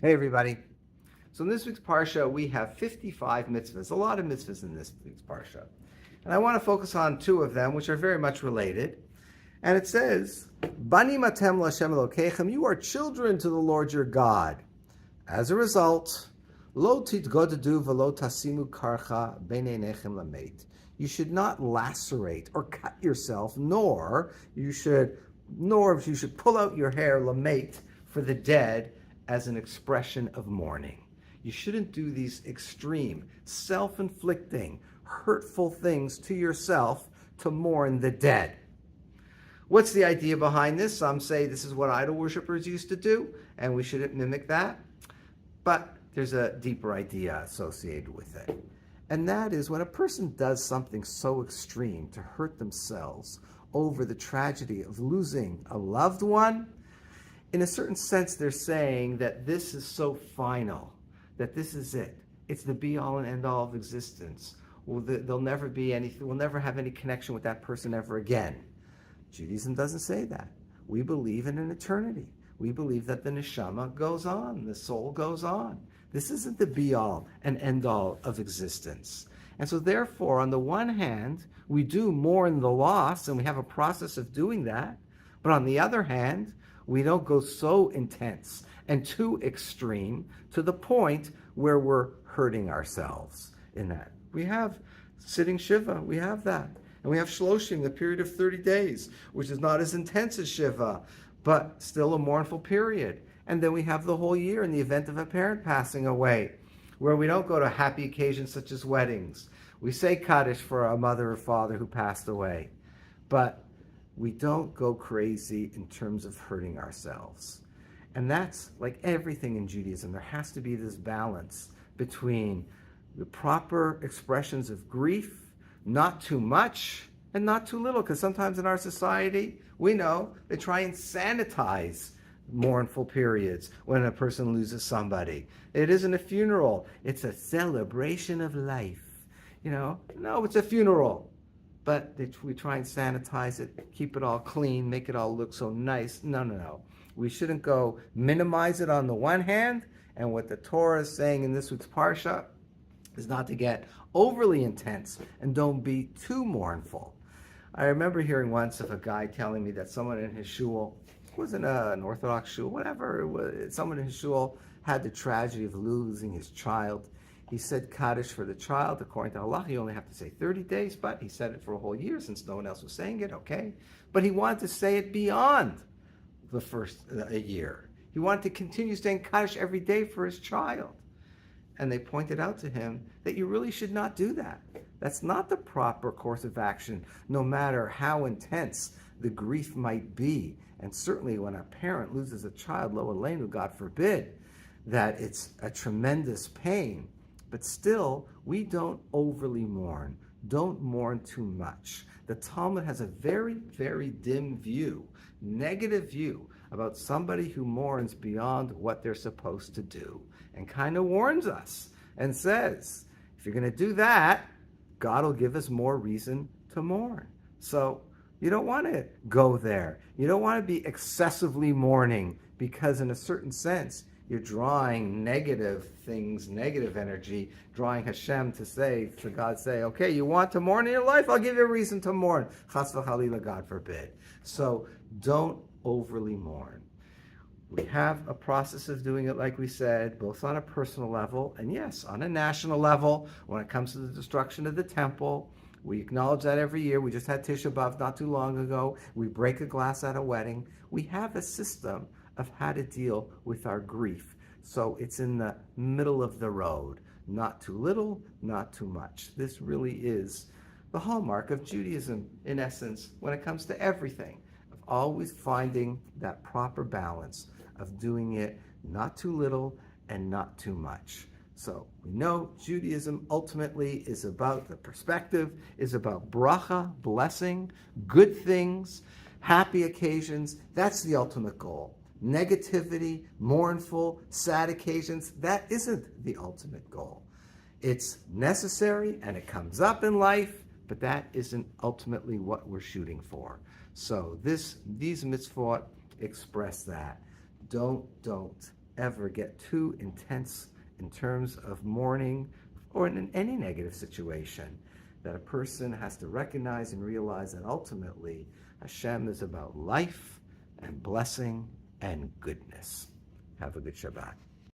Hey everybody. So in this week's Parsha, we have 55 mitzvahs, a lot of mitzvahs in this week's Parsha. And I want to focus on two of them, which are very much related. And it says, Bani matem l'Hashem Elokechem, you are children to the Lord your God. As a result, lo titgodadu v'lo tasimu karcha b'nei nechem lamet. You should not lacerate or cut yourself, nor you should pull out your hair lamet for the dead as an expression of mourning. You shouldn't do these extreme, self-inflicting, hurtful things to yourself to mourn the dead. What's the idea behind this? Some say this is what idol worshippers used to do, and we shouldn't mimic that. But there's a deeper idea associated with it. And that is when a person does something so extreme to hurt themselves over the tragedy of losing a loved one, in a certain sense, they're saying that this is so final, that this is it. It's the be-all and end-all of existence. There'll never be anything. We'll never have any connection with that person ever again. Judaism doesn't say that. We believe in an eternity. We believe that the neshama goes on, the soul goes on. This isn't the be-all and end-all of existence. And so therefore, on the one hand, we do mourn the loss, and we have a process of doing that. But on the other hand, we don't go so intense and too extreme to the point where we're hurting ourselves in that. We have sitting Shiva, we have that. And we have Shloshim, the period of 30 days, which is not as intense as Shiva, but still a mournful period. And then we have the whole year in the event of a parent passing away, where we don't go to happy occasions such as weddings. We say Kaddish for a mother or father who passed away. But we don't go crazy in terms of hurting ourselves. And that's like everything in Judaism. There has to be this balance between the proper expressions of grief, not too much and not too little. Because sometimes in our society, we know they try and sanitize mournful periods when a person loses somebody. It isn't a funeral. It's a celebration of life. No, it's a funeral. But we try and sanitize it, keep it all clean, make it all look so nice. No. We shouldn't go minimize it on the one hand, and what the Torah is saying in this week's Parsha is not to get overly intense and don't be too mournful. I remember hearing once of a guy telling me that someone in his shul, wasn't an Orthodox shul, whatever, someone in his shul had the tragedy of losing his child. He said Kaddish for the child. According to Allah, you only have to say 30 days, but he said it for a whole year since no one else was saying it, okay? But he wanted to say it beyond the first year. He wanted to continue saying Kaddish every day for his child. And they pointed out to him that you really should not do that. That's not the proper course of action, no matter how intense the grief might be. And certainly when a parent loses a child, lo aleinu, God forbid, that it's a tremendous pain. But still, we don't overly mourn. Don't mourn too much. The Talmud has a very, very dim view, negative view about somebody who mourns beyond what they're supposed to do, and kind of warns us and says, if you're going to do that, God will give us more reason to mourn. So you don't want to go there. You don't want to be excessively mourning, because in a certain sense, you're drawing negative things, negative energy, drawing Hashem to God say, okay, you want to mourn in your life? I'll give you a reason to mourn. Chas v'chalila, God forbid. So don't overly mourn. We have a process of doing it, like we said, both on a personal level and yes, on a national level. When it comes to the destruction of the temple, we acknowledge that every year. We just had Tisha B'Av not too long ago. We break a glass at a wedding. We have a system of how to deal with our grief. So it's in the middle of the road. Not too little, not too much. This really is the hallmark of Judaism, in essence, when it comes to everything, of always finding that proper balance of doing it not too little and not too much. So we know Judaism ultimately is about, the perspective is about bracha, blessing, good things, happy occasions. That's the ultimate goal. Negativity, mournful, sad occasions, that isn't the ultimate goal. It's necessary and it comes up in life, but that isn't ultimately what we're shooting for. So these mitzvot express that. Don't ever get too intense in terms of mourning or in any negative situation, that a person has to recognize and realize that ultimately Hashem is about life and blessing and goodness. Have a good Shabbat.